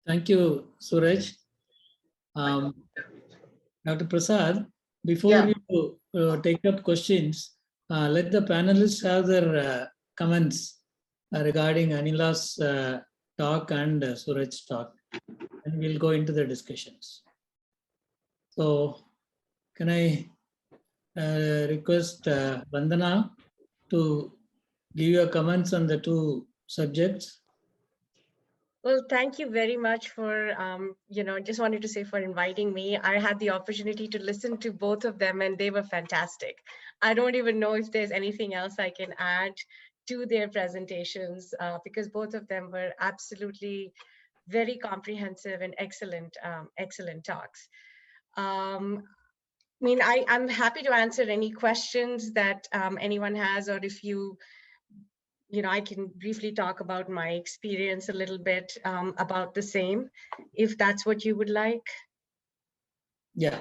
Thank you, Suraj. Dr. Prasad, before Yeah. you take up questions, let the panelists have their comments regarding Anila's talk and Suraj's talk, and we'll go into the discussions. So, can I request Vandana to give your comments on the two subjects? Well, thank you very much for, just wanted to say for inviting me. I had the opportunity to listen to both of them and they were fantastic. I don't even know if there's anything else I can add to their presentations because both of them were absolutely very comprehensive and excellent, excellent talks. I'm happy to answer any questions that anyone has, or if I can briefly talk about my experience a little bit about the same, if that's what you would like. Yeah.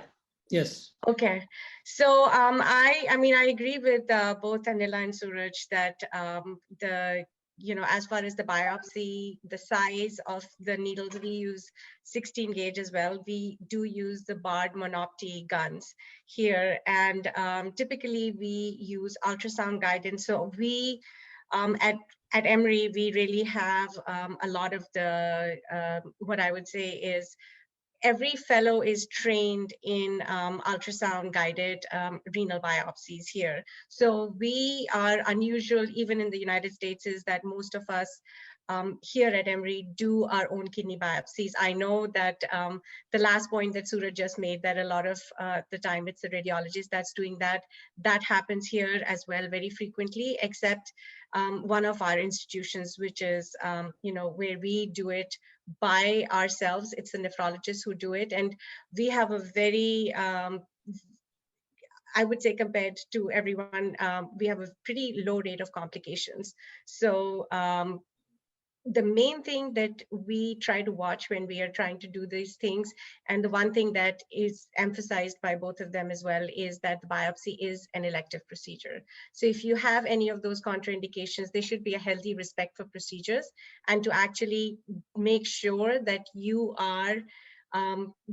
Yes. Okay. So I agree with both Anila and Suraj that as far as the biopsy, the size of the needles, we use 16 gauge as well. We do use the Bard Monopti guns here, and typically we use ultrasound guidance. So we at Emory, we really have a lot of the what I would say is every fellow is trained in ultrasound guided renal biopsies here. So we are unusual, even in the United States, is that most of us here at Emory do our own kidney biopsies. I know that the last point that Suraj just made, that a lot of the time it's the radiologist that's doing that. That happens here as well very frequently, except one of our institutions, which is, where we do it by ourselves. It's the nephrologists who do it. And we have a very, I would say compared to everyone, we have a pretty low rate of complications. So the main thing that we try to watch when we are trying to do these things, and the one thing that is emphasized by both of them as well, is that the biopsy is an elective procedure. So if you have any of those contraindications, there should be a healthy respect for procedures, and to actually make sure that you are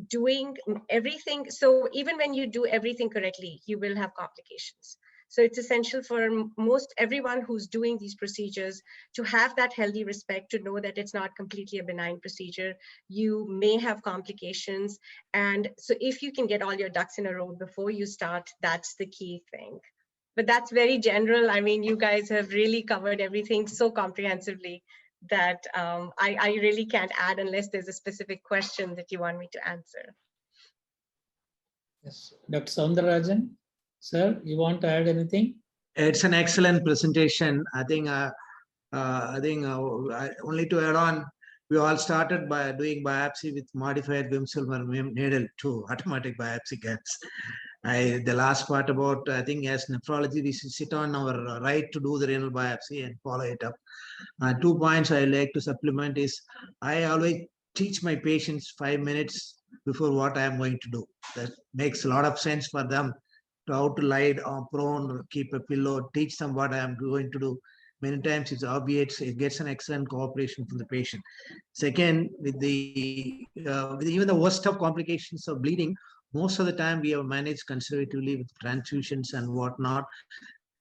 doing everything. So even when you do everything correctly, you will have complications. So it's essential for most everyone who's doing these procedures to have that healthy respect, to know that it's not completely a benign procedure. You may have complications. And so if you can get all your ducks in a row before you start, that's the key thing. But that's very general. I mean, you guys have really covered everything so comprehensively that I really can't add unless there's a specific question that you want me to answer. Yes. Dr. Soundararajan, sir, you want to add anything? It's an excellent presentation. I think only to add on, we all started by doing biopsy with modified Wim-Silver needle to automatic biopsy guns. The last part about, I think as nephrology, we should sit on our right to do the renal biopsy and follow it up. 2 points I like to supplement is, I always teach my patients 5 minutes before what I am going to do. That makes a lot of sense for them, to how to lie prone, keep a pillow, teach them what I am going to do. Many times it's obvious, it gets an excellent cooperation from the patient. Second, with even the worst of complications of bleeding, most of the time we have managed conservatively with transfusions and whatnot.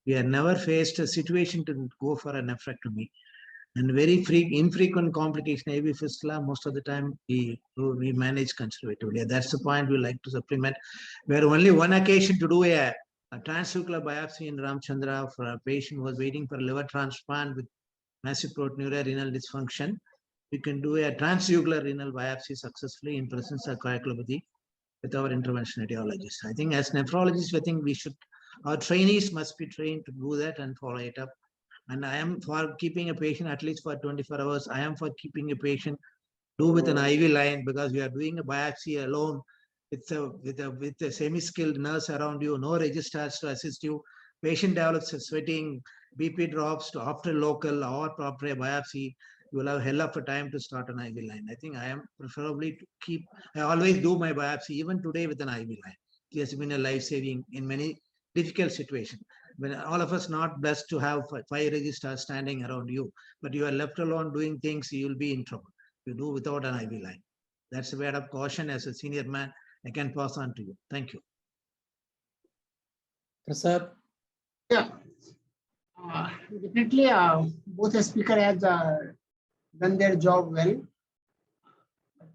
We have never faced a situation to go for a nephrectomy. And very infrequent complication, AV fistula, most of the time we manage conservatively. That's the point we like to supplement. We had only one occasion to do a transnuclear biopsy in Ramchandra for a patient who was waiting for a liver transplant with massive proteinuria, renal dysfunction. We can do a transnuclear renal biopsy successfully in presence of coagulopathy with our intervention radiologists. I think as nephrologists, I think our trainees must be trained to do that and follow it up. And I am for keeping a patient at least for 24 hours. I am for keeping a patient with an IV line, because we are doing a biopsy alone with a semi-skilled nurse around you, no registrars to assist you. Patient develops a sweating, BP drops to after local or proper biopsy. You will have hell of a time to start an IV line. I think I am preferably I always do my biopsy, even today with an IV line. It has been a life-saving in many difficult situations. When all of us not blessed to have 5 registrars standing around you, but you are left alone doing things, you will be in trouble. You do without an IV line. That's a word of caution as a senior man I can pass on to you. Thank you. Prasad, Yeah, definitely both the speaker has done their job well.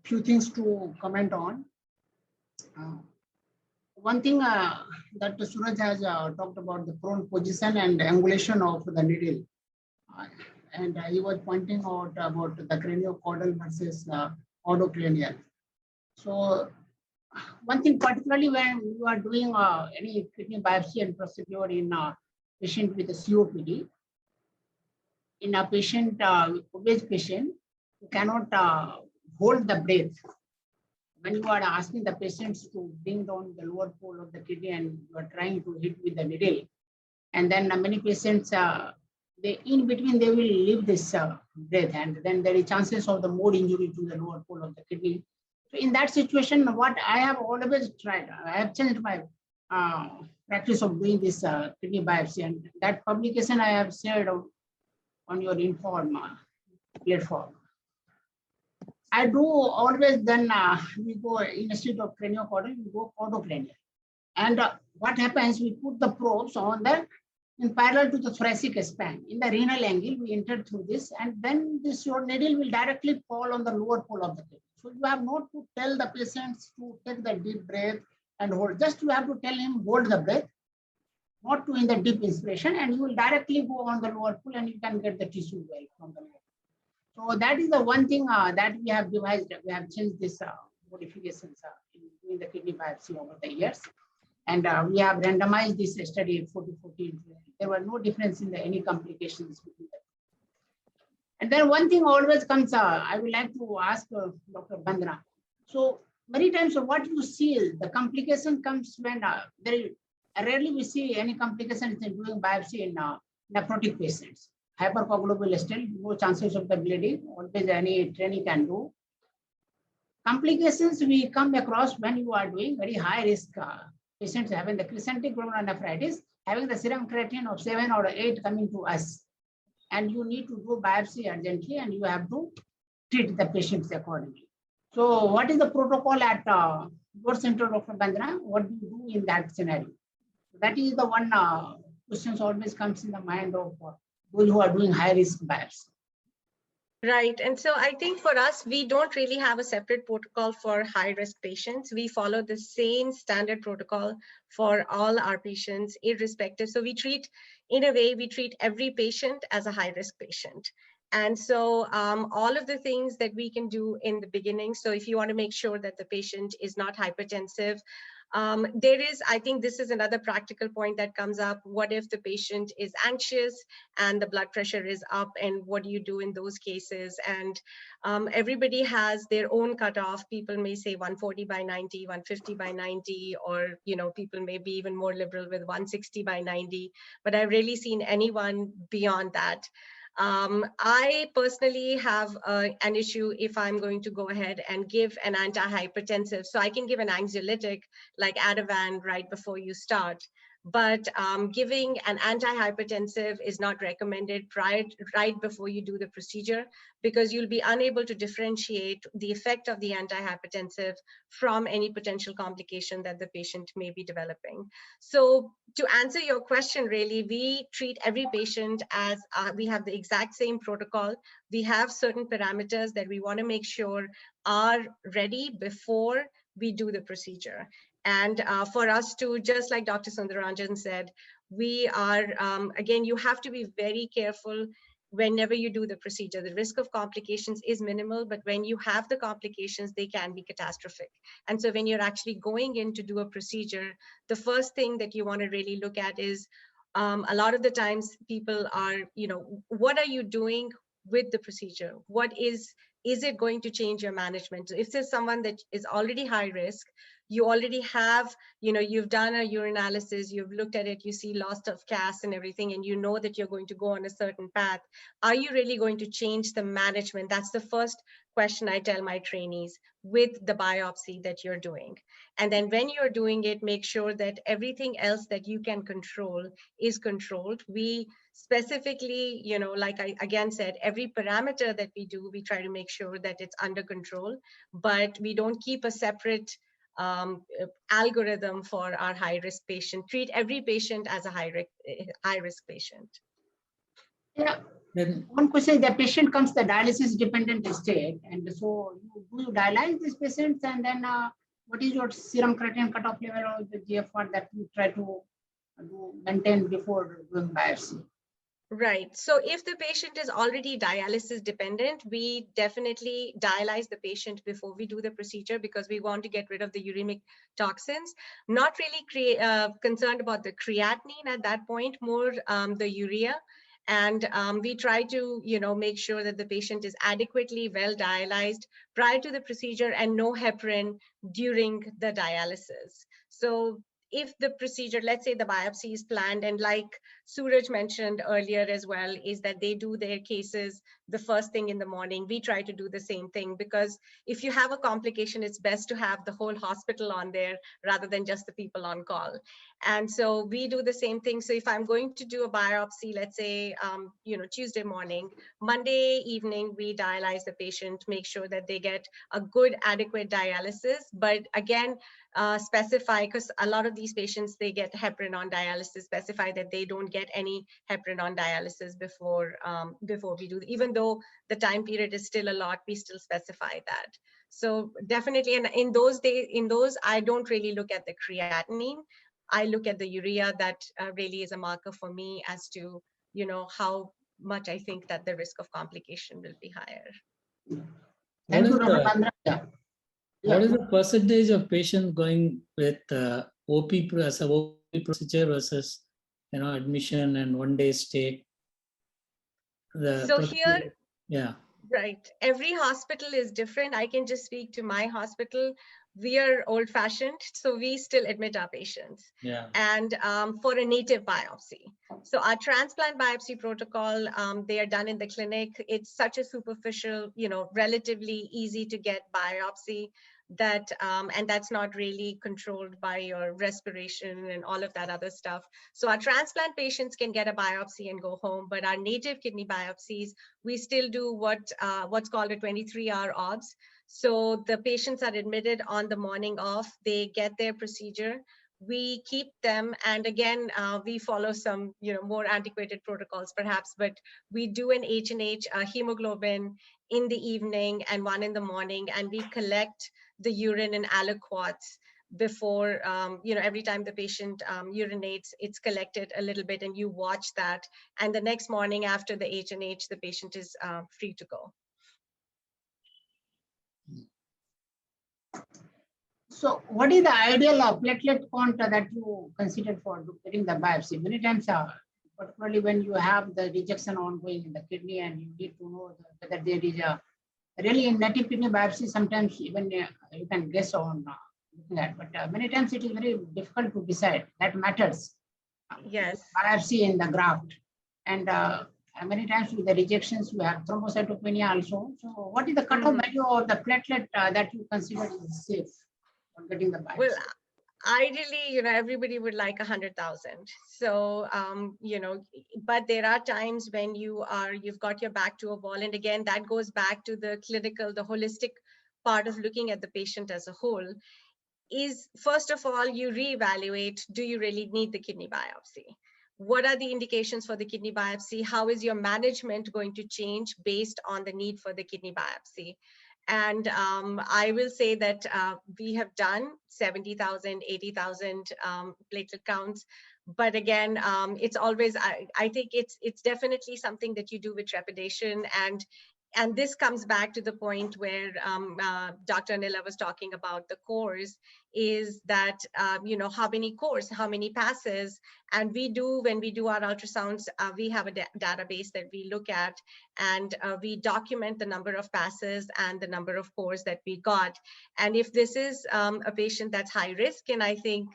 Few things to comment on. One thing that Suraj has talked about the prone position and angulation of the needle. And he was pointing out about the craniocaudal versus autocranial. So one thing particularly when you are doing any kidney biopsy and procedure in a patient with a COPD, in a patient, obese patient, you cannot hold the breath. When you are asking the patients to bring down the lower pole of the kidney and you are trying to hit with the needle, and then many patients, they in between they will leave this breath, and then there is chances of the more injury to the lower pole of the kidney. So in that situation, what I have always tried, I have changed my practice of doing this kidney biopsy, and that publication I have shared on your Inform platform. I do always then we go instead of craniocaudal, we go autocranial. And what happens, we put the probes on the in parallel to the thoracic span. In the renal angle, we enter through this, and then this your needle will directly fall on the lower pole of the kidney. So you have not to tell the patients to take the deep breath and hold. Just you have to tell him hold the breath, not to in the deep inspiration, and you will directly go on the lower pole and you can get the tissue well from the lower. So that is the one thing that we have devised. We have changed this modifications in the kidney biopsy over the years. And we have randomized this study 40-14. There were no difference in any complications between them. And then one thing always comes, I would like to ask Dr. Bandra. So many times what you see, the complication comes when rarely we see any complications in doing biopsy in nephrotic patients. Hypercoagulable still, no chances of the bleeding, always any training can do. Complications we come across when you are doing very high risk patients having the crescentic glomerulonephritis, having the serum creatinine of 7 or 8 coming to us. And you need to do biopsy urgently and you have to treat the patients accordingly. So what is the protocol at your center, Dr. Bandra? What do you do in that scenario? That is the one question always comes in the mind of those who are doing high risk biopsy. Right. And so I think for us, we don't really have a separate protocol for high risk patients. We follow the same standard protocol for all our patients, irrespective. So we treat, in a way, we treat every patient as a high risk patient. And so all of the things that we can do in the beginning. So if you want to make sure that the patient is not hypertensive, there is, I think this is another practical point that comes up. What if the patient is anxious and the blood pressure is up, and what do you do in those cases? And everybody has their own cutoff. People may say 140/90, 150/90, or, you know, people may be even more liberal with 160/90, but I've rarely seen anyone beyond that. I personally have an issue if I'm going to go ahead and give an antihypertensive. So I can give an anxiolytic like Ativan right before you start. But giving an antihypertensive is not recommended right before you do the procedure, because you'll be unable to differentiate the effect of the antihypertensive from any potential complication that the patient may be developing. So to answer your question, really, we treat every patient as we have the exact same protocol. We have certain parameters that we want to make sure are ready before we do the procedure. And for us to, just like Dr. Sundaranjan said, we are, again, you have to be very careful whenever you do the procedure. The risk of complications is minimal, but when you have the complications, they can be catastrophic. And so when you're actually going in to do a procedure, the first thing that you want to really look at is, a lot of the times people are, you know, what are you doing with the procedure? What is it going to change your management? So if there's someone that is already high risk, you already have, you've done a urinalysis, you've looked at it, you see loss of CAS and everything, and you know that you're going to go on a certain path. Are you really going to change the management? That's the first question I tell my trainees with the biopsy that you're doing. And then when you're doing it, make sure that everything else that you can control is controlled. We specifically, like I again said, every parameter that we do, we try to make sure that it's under control, but we don't keep a separate algorithm for our high-risk patient. Treat every patient as a high-risk patient. Yeah. Then One question, the patient comes to dialysis dependent state, and so do you dialyze these patients, and then what is your serum creatinine cutoff level or the GFR that you try to maintain before doing biopsy? Right. So if the patient is already dialysis dependent, we definitely dialyze the patient before we do the procedure because we want to get rid of the uremic toxins. Not really concerned about the creatinine at that point, more the urea. And we try to, make sure that the patient is adequately well dialyzed prior to the procedure and no heparin during the dialysis. So if the procedure, let's say the biopsy is planned, and like Suraj mentioned earlier as well, is that they do their cases the first thing in the morning. We try to do the same thing because if you have a complication, it's best to have the whole hospital on there rather than just the people on call. And so we do the same thing. So if I'm going to do a biopsy, let's say, Tuesday morning, Monday evening, we dialyze the patient, make sure that they get a good, adequate dialysis. But again, specify, because a lot of these patients, they get heparin on dialysis, specify that they don't get any heparin on dialysis before we do, even though the time period is still a lot, we still specify that. So definitely, and in those, I don't really look at the creatinine. I look at the urea. That really is a marker for me as to, how much I think that the risk of complication will be higher. Thank What you, is Dr. the- Chandra. Yeah. what is the percentage of patients going with OP as a OP procedure versus, admission and 1 day stay? So here, yeah. right, every hospital is different. I can just speak to my hospital. We are old fashioned, so we still admit our patients. Yeah. And for a native biopsy. So our transplant biopsy protocol, they are done in the clinic. It's such a superficial, relatively easy to get biopsy that, and that's not really controlled by your respiration and all of that other stuff. So our transplant patients can get a biopsy and go home, but our native kidney biopsies, we still do what's called a 23-hour obs. So the patients are admitted on the morning of, they get their procedure, we keep them, and again, we follow some, more antiquated protocols perhaps, but we do an H&H hemoglobin in the evening and one in the morning, and we collect the urine in aliquots before, every time the patient urinates, it's collected a little bit and you watch that. And the next morning after the H&H, the patient is free to go. So what is the ideal platelet count that you consider for getting the biopsy? Many times, particularly when you have the rejection ongoing in the kidney and you need to know whether there is a really in native kidney biopsy, sometimes even you can guess on looking at, but many times it is very difficult to decide. That matters. Yes. Biopsy in the graft. And many times with the rejections, you have thrombocytopenia also. So what is the cutoff value of the platelet that you consider is safe for getting the biopsy? Well, ideally, everybody would like 100,000. So, but there are times when you've got your back to a wall. And again, that goes back to the clinical, the holistic part of looking at the patient as a whole. Is first of all, you reevaluate, do you really need the kidney biopsy? What are the indications for the kidney biopsy? How is your management going to change based on the need for the kidney biopsy? And I will say that we have done 70,000, 80,000 platelet counts. But again, it's always, I think it's definitely something that you do with trepidation. And this comes back to the point where Dr. Anila was talking about the cores, is that, how many cores, how many passes. And when we do our ultrasounds, we have a database that we look at, and we document the number of passes and the number of cores that we got. And if this is a patient that's high risk, and I think,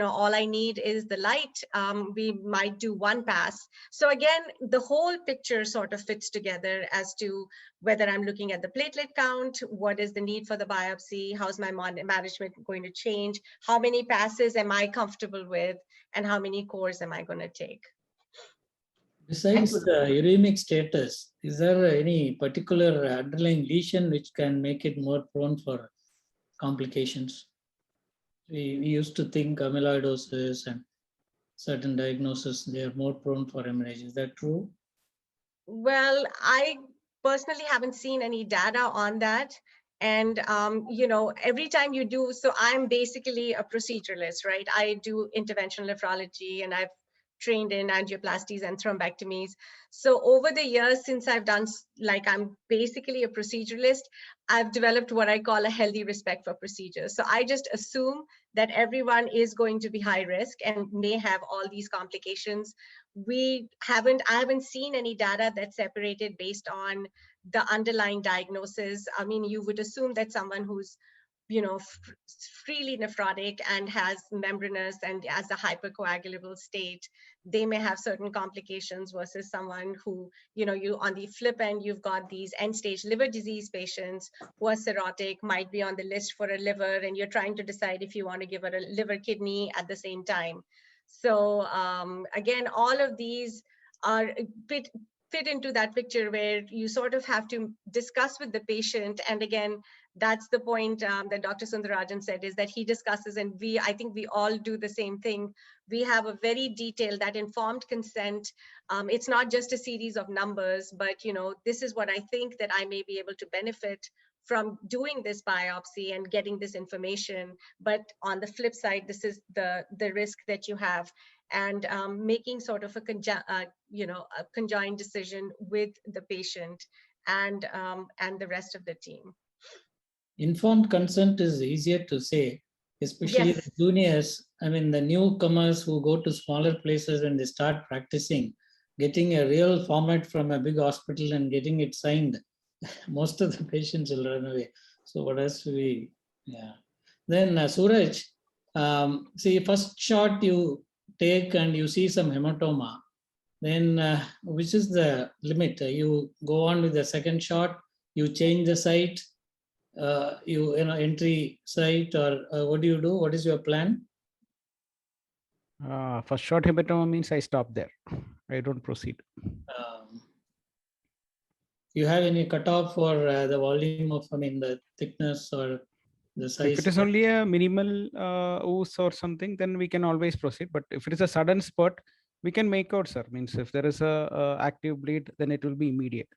all I need is the light, we might do one pass. So again, the whole picture sort of fits together as to whether I'm looking at the platelet count, what is the need for the biopsy, how's my management going to change, how many passes am I comfortable with, and how many cores am I going to take. Besides the uremic status, is there any particular underlying lesion which can make it more prone for complications? We used to think amyloidosis and certain diagnoses, they are more prone for hemorrhage. Is that true? Well, I personally haven't seen any data on that. And, every time you do, so I'm basically a proceduralist, right? I do interventional nephrology, and I've trained in angioplasties and thrombectomies. So over the years, since I've done, I'm basically a proceduralist, I've developed what I call a healthy respect for procedures. So I just assume that everyone is going to be high risk and may have all these complications. I haven't seen any data that's separated based on the underlying diagnosis. I mean, you would assume that someone who's freely nephrotic and has membranous and has a hypercoagulable state, they may have certain complications versus someone who, you on the flip end, you've got these end-stage liver disease patients who are cirrhotic, might be on the list for a liver, and you're trying to decide if you want to give her a liver kidney at the same time. So again, all of these are fit into that picture where you sort of have to discuss with the patient. And again, that's the point that Dr. Sundararajan said, is that he discusses, and I think we all do the same thing. We have a very detailed, that informed consent. It's not just a series of numbers, but this is what I think that I may be able to benefit from doing this biopsy and getting this information. But on the flip side, this is the risk that you have, and making sort of a conjoined decision with the patient and the rest of the team. Informed consent is easier to say, especially Yes. the juniors. I mean, the newcomers who go to smaller places and they start practicing, getting a real format from a big hospital and getting it signed, most of the patients will run away. So what else Then Suraj, see, first shot you take and you see some hematoma, then which is the limit? You go on with the second shot, you change the site, entry site, or what do you do? What is your plan? First shot hematoma means I stop there. I don't proceed. You have any cutoff for the volume of, the thickness or the size? If it is only a minimal ooze or something, then we can always proceed. But if it is a sudden spot, we can make out, sir. Means if there is a active bleed, then it will be immediate.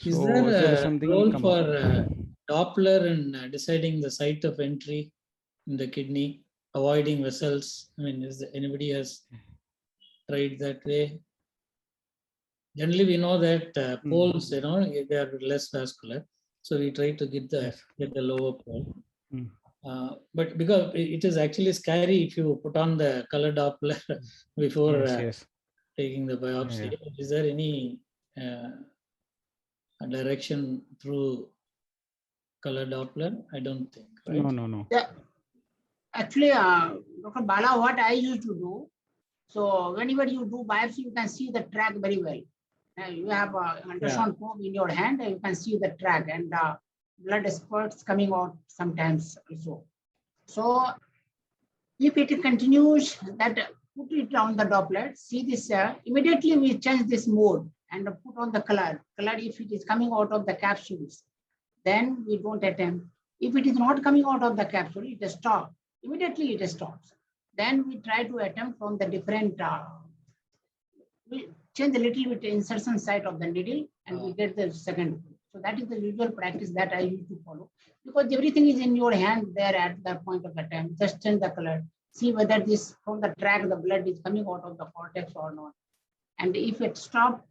Is So there if there is a something role come for out. Doppler in deciding the site of entry in the kidney, avoiding vessels? Anybody has tried that way? Generally, we know that poles, they are less vascular. So we try to get the lower pole. But because it is actually scary if you put on the color Doppler before taking the biopsy. Is there any direction through color Doppler? I don't think. Right? No. Yeah. Actually, Dr. Bala, what I used to do, so whenever you do biopsy, you can see the track very well. You have an ultrasound probe in your hand, and you can see the track, and blood spurts coming out sometimes also. So if it continues, that put it on the Doppler, see this, immediately we change this mode and put on the color. Color, if it is coming out of the capsules, then we don't attempt. If it is not coming out of the capsule, it stops. Immediately it stops. Then we try to attempt from the different, we change a little bit insertion site of the needle, and we get the second. So that is the usual practice that I used to follow, because everything is in your hand there at that point of the time. Just change the color, see whether this from the track the blood is coming out of the cortex or not. And if it stops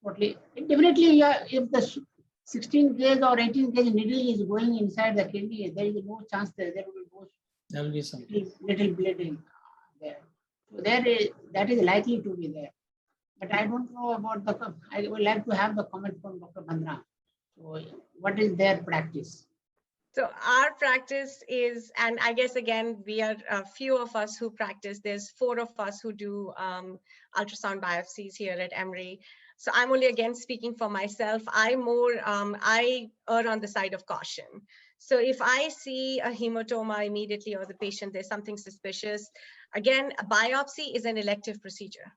totally, definitely, if the 16 gauge or 18 gauge needle is going inside the kidney, there is no chance there will be no There will be some. little bleeding there. So that is likely to be there. But I don't know about I would like to have the comment from Dr. Bandra. So what is their practice? So our practice is, and I guess again, we are a few of us who practice. There's 4 of us who do ultrasound biopsies here at Emory. So I'm only again speaking for myself. I err on the side of caution. So if I see a hematoma immediately or the patient, there's something suspicious, again, a biopsy is an elective procedure.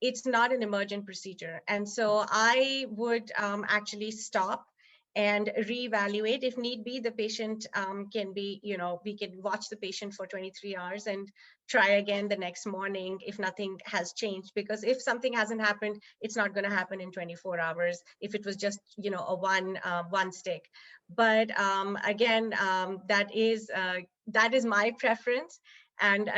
It's not an emergent procedure. And so I would actually stop and reevaluate. If need be, the patient can be, we can watch the patient for 23 hours and try again the next morning if nothing has changed. Because if something hasn't happened, it's not going to happen in 24 hours if it was just, a one stick. But again, that is my preference. And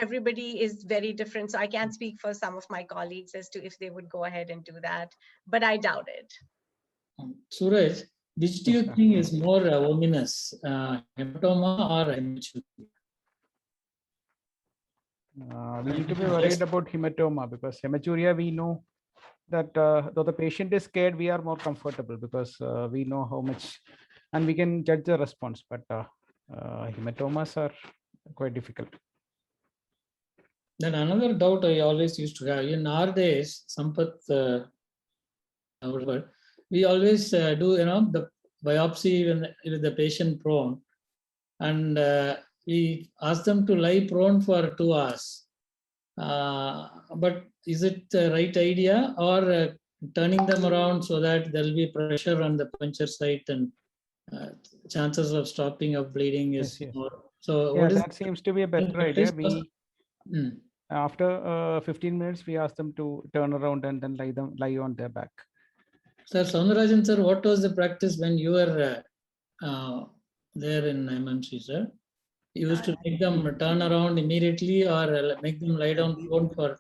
everybody is very different. So I can't speak for some of my colleagues as to if they would go ahead and do that, but I doubt it. Suraj, which do you think is more ominous, hematoma or hematuria? We need to be worried about hematoma, because hematuria, we know that though the patient is scared, we are more comfortable because we know how much and we can judge the response. But hematomas are quite difficult. Then another doubt I always used to have in our days, Sampath, we always do, the biopsy when the patient prone, and we ask them to lie prone for 2 hours. But is it the right idea, or turning them around so that there will be pressure on the puncture site and chances of stopping of bleeding is more? So yeah, that seems to be a better idea. We after 15 minutes, we ask them to turn around and then lie on their back. Sir Soundarajan sir, what was the practice when you were there in MMC, sir? You used to make them turn around immediately or make them lie down prone for?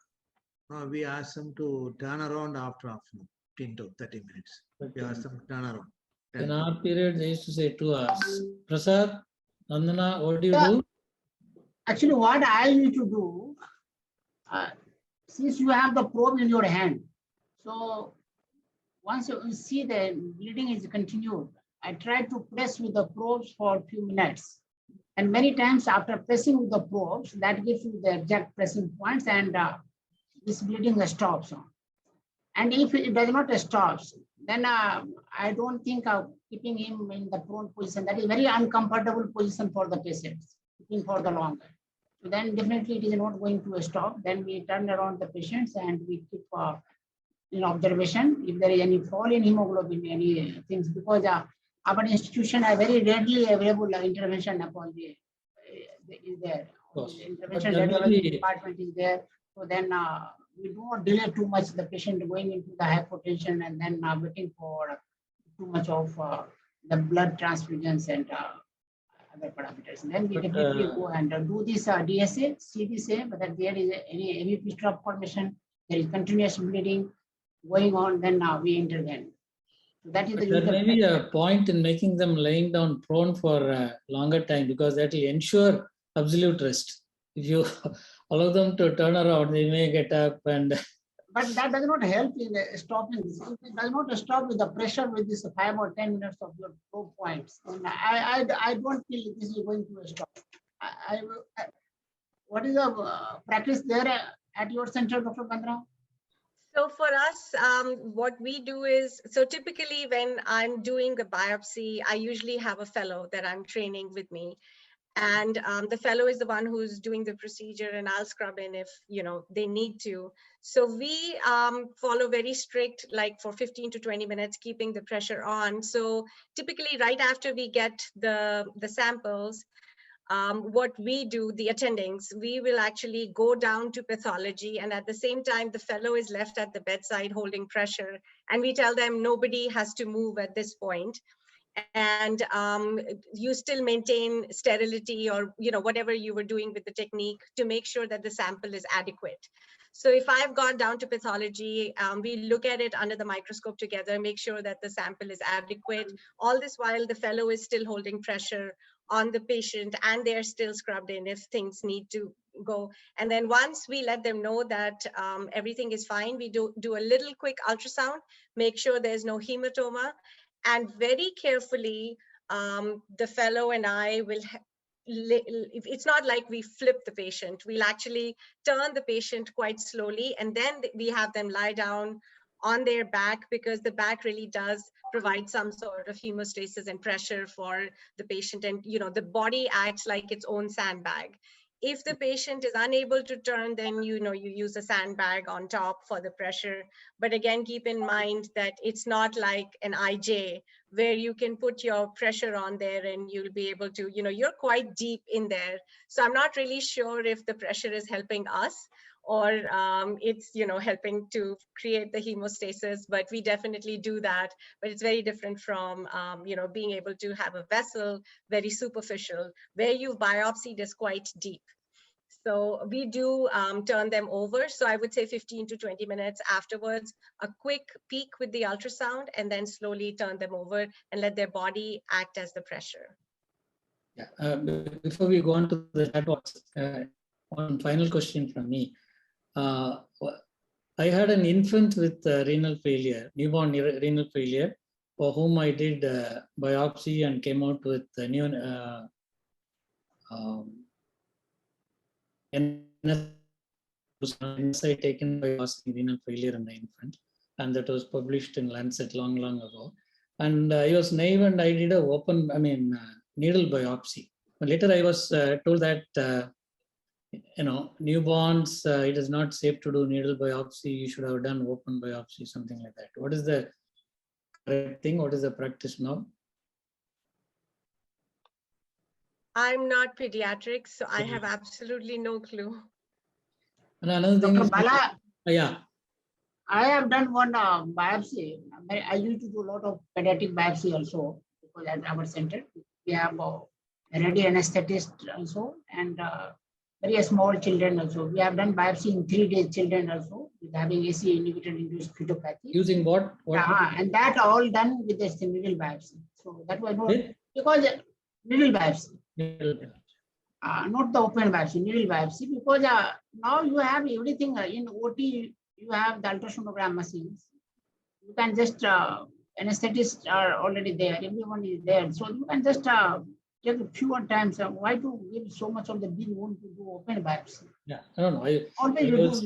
We ask them to turn around after 15 to 30 minutes. We ask them to turn around. In our period, they used to say 2 hours. Prasad, Nandana, what do you do? Actually, what I used to do, since you have the probe in your hand, so once you see the bleeding is continued, I try to press with the probes for a few minutes. And many times after pressing with the probes, that gives you the exact pressing points, and this bleeding stops. And if it does not stop, then I don't think of keeping him in the prone position. That is very uncomfortable position for the patients, keeping for the longer. So then definitely it is not going to stop. Then we turn around the patients and we keep in observation if there is any fall in hemoglobin, any things, because our institution are very readily available intervention apology is there. The intervention radiology department is there. So then we do not delay too much the patient going into the hypotension and then waiting for too much of the blood transfusions and other parameters. And then we definitely go and do this DSA, see this, whether there is any fistula formation, there is continuous bleeding going on, then we intervene. So that is there may be a point in making them laying down prone for a longer time, because that will ensure absolute rest. If you allow them to turn around, they may get up and. But that does not help in stopping this. It does not stop with the pressure with this 5 or 10 minutes of your probe points. And I don't feel this is going to stop. What is the practice there at your center, Dr. Bandra? So for us, what we do is, so typically when I'm doing the biopsy, I usually have a fellow that I'm training with me. And the fellow is the one who's doing the procedure, and I'll scrub in if they need to. So we follow very strict, like for 15 to 20 minutes, keeping the pressure on. So typically right after we get the samples, what we do, the attendings, we will actually go down to pathology, and at the same time, the fellow is left at the bedside holding pressure, and we tell them nobody has to move at this point. and you still maintain sterility, or whatever you were doing with the technique, to make sure that the sample is adequate. So if I've gone down to pathology, we look at it under the microscope together, make sure that the sample is adequate. All this while the fellow is still holding pressure on the patient, and they're still scrubbed in if things need to go. And then once we let them know that everything is fine, we do a little quick ultrasound, make sure there's no hematoma, and very carefully, the fellow and I will, it's not like we flip the patient, we'll actually turn the patient quite slowly, and then we have them lie down on their back, because the back really does provide some sort of hemostasis and pressure for the patient. And the body acts like its own sandbag. If the patient is unable to turn, then you use a sandbag on top for the pressure. But again, keep in mind that it's not like an IJ where you can put your pressure on there and you'll be able to, you're quite deep in there. So I'm not really sure if the pressure is helping us, or it's helping to create the hemostasis, but we definitely do that. But it's very different from being able to have a vessel, very superficial, where you've biopsied is quite deep. So we do turn them over. So I would say 15 to 20 minutes afterwards, a quick peek with the ultrasound, and then slowly turn them over and let their body act as the pressure. Yeah. Before we go on to the chat box, one final question from me. I had an infant with renal failure, newborn renal failure, for whom I did biopsy and came out with a new NSI taken by renal failure in the infant, and that was published in Lancet long ago. And I was naive, and I did a needle biopsy. But later I was told that newborns, it is not safe to do needle biopsy. You should have done open biopsy, something like that. What is the correct thing? What is the practice now? I'm not pediatric, so I have absolutely no clue. And another thing Dr. is, Bala, yeah, I have done one biopsy. I used to do a lot of pediatric biopsy also, because at our center we have a ready anesthetist also, and very small children also. We have done biopsy in 3 days children also, with having AC inhibitor induced fetopathy. using what? And that all done with the needle biopsy. So that was not, because needle biopsy. Not the open biopsy, needle biopsy, because now you have everything in OT. You have the ultrasonogram machines. You can just anesthetists are already there. Everyone is there, so you can just take a fewer times. Why to give so much of the big wound to do open biopsy? Yeah, I don't know. Always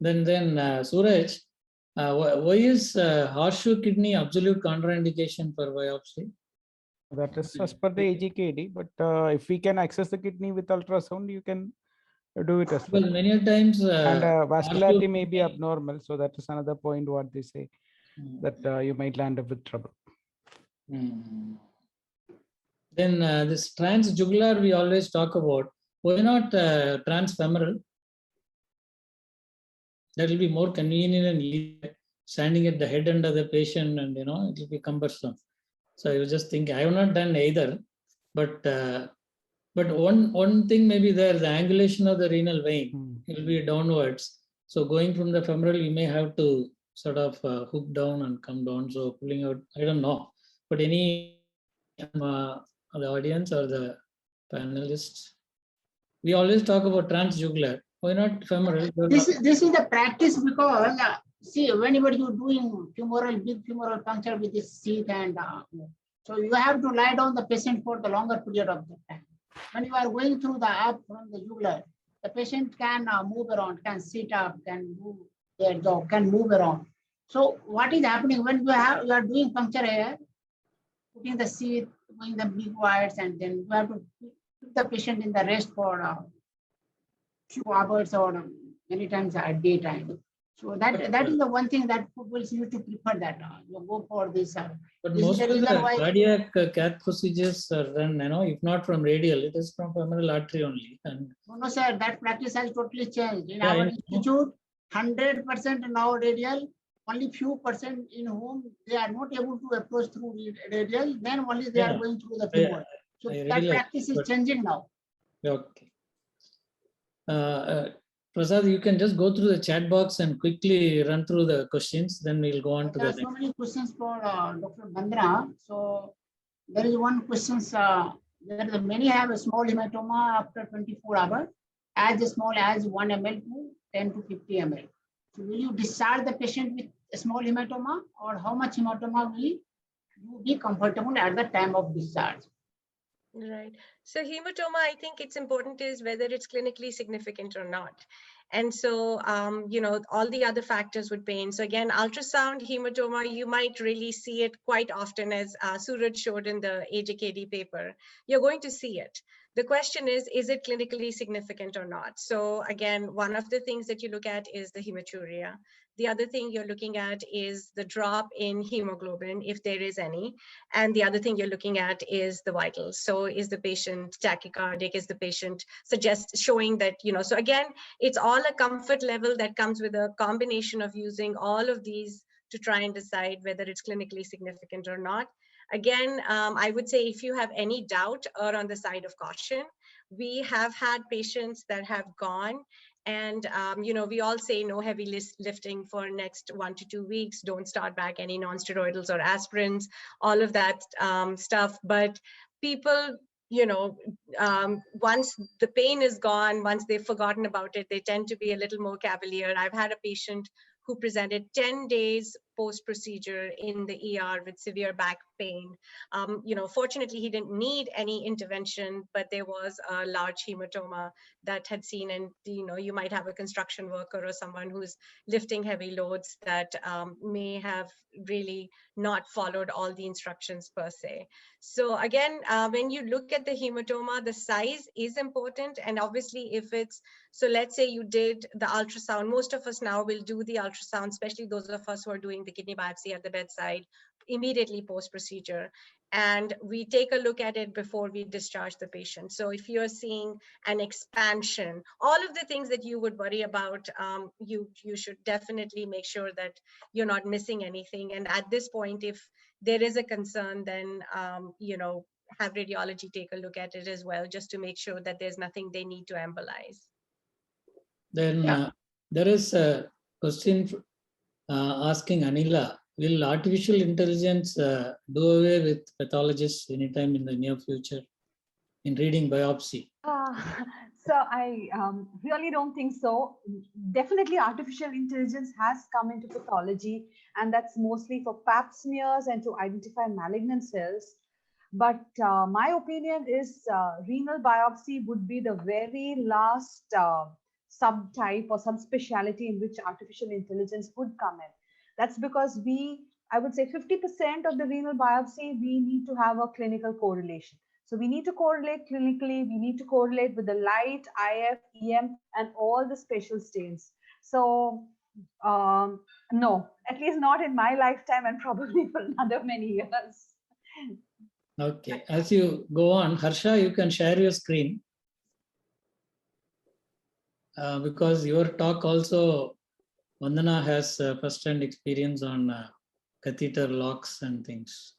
Then Suraj, why is horseshoe kidney absolute contraindication for biopsy? That is as per the AGKD, but if we can access the kidney with ultrasound, you can do it as well. Well, many times And vascularity may be abnormal, so that is another point what they say, that you might land up with trouble. Then this transjugular we always talk about. Why not transfemoral? That will be more convenient and easier, standing at the head end of the patient, and it will be cumbersome. So I was just thinking, I have not done either, but one thing maybe there, the angulation of the renal vein will be downwards. So going from the femoral, you may have to sort of hook down and come down. So pulling out, I don't know. But any the audience or the panelists, we always talk about transjugular. Why not femoral? This is the practice, because see, whenever you're doing big femoral puncture with this sheath, and so you have to lie down the patient for the longer period of the time. When you are going through the up from the jugular, the patient can move around, can sit up, can move their jaw, can move around. So what is happening when you are doing puncture here, putting the sheath, doing the big wires, and then you have to put the patient in the rest for few hours or many times at daytime. So that is the one thing that people used to prefer, that you go for this. But this most is the of the reason why cardiac cath procedures are done, if not from radial, it is from femoral artery only. And no, sir, that practice has totally changed. In Yeah, our I know. institute, 100% now radial, only few percent in whom they are not able to approach through radial, then only they are Yeah. going through the femoral. So I that realize, practice is but- changing now. Okay. Prasad, you can just go through the chat box and quickly run through the questions, then we'll go on to There the are so next. many questions for Dr. Bandra. So there is one question, there are many have a small hematoma after 24 hours, as small as 1 ml to 10 to 50 ml. So will you discharge the patient with a small hematoma, or how much hematoma will you be comfortable at the time of discharge? Right. So hematoma, I think it's important is whether it's clinically significant or not. And so, all the other factors would pain. So again, ultrasound hematoma, you might really see it quite often, as Suraj showed in the AJKD paper. You're going to see it. The question is it clinically significant or not? So again, one of the things that you look at is the hematuria. The other thing you're looking at is the drop in hemoglobin, if there is any. And the other thing you're looking at is the vitals. So is the patient tachycardic? Is the patient showing that, so again, it's all a comfort level that comes with a combination of using all of these to try and decide whether it's clinically significant or not. Again, I would say if you have any doubt, or on the side of caution. We have had patients that have gone and, we all say no heavy lifting for next 1 to 2 weeks. Don't start back any non-steroidals or aspirins, all of that stuff. But people, once the pain is gone, once they've forgotten about it, they tend to be a little more cavalier. I've had a patient who presented 10 days post-procedure in the ER with severe back pain. Fortunately, he didn't need any intervention, but there was a large hematoma that had seen, and you might have a construction worker or someone who's lifting heavy loads that may have really not followed all the instructions per se. So again, when you look at the hematoma, the size is important. And obviously if it's, so let's say you did the ultrasound, most of us now will do the ultrasound, especially those of us who are doing the kidney biopsy at the bedside immediately post-procedure. And we take a look at it before we discharge the patient. So if you're seeing an expansion, all of the things that you would worry about, you should definitely make sure that you're not missing anything. And at this point, if there is a concern, then, have radiology take a look at it as well, just to make sure that there's nothing they need to embolize. Then Yeah. there is a question asking Anila, will artificial intelligence do away with pathologists anytime in the near future in reading biopsy? So I really don't think so. Definitely artificial intelligence has come into pathology, and that's mostly for pap smears and to identify malignant cells. But my opinion is renal biopsy would be the very last subtype or subspecialty in which artificial intelligence would come in. That's because I would say 50% of the renal biopsy, we need to have a clinical correlation. So we need to correlate clinically, we need to correlate with the light, IF, EM, and all the spatial stains. So no, at least not in my lifetime, and probably for another many years. Okay, as you go on, Harsha, you can share your screen. Because your talk also, Vandana has first-hand experience on catheter locks and things.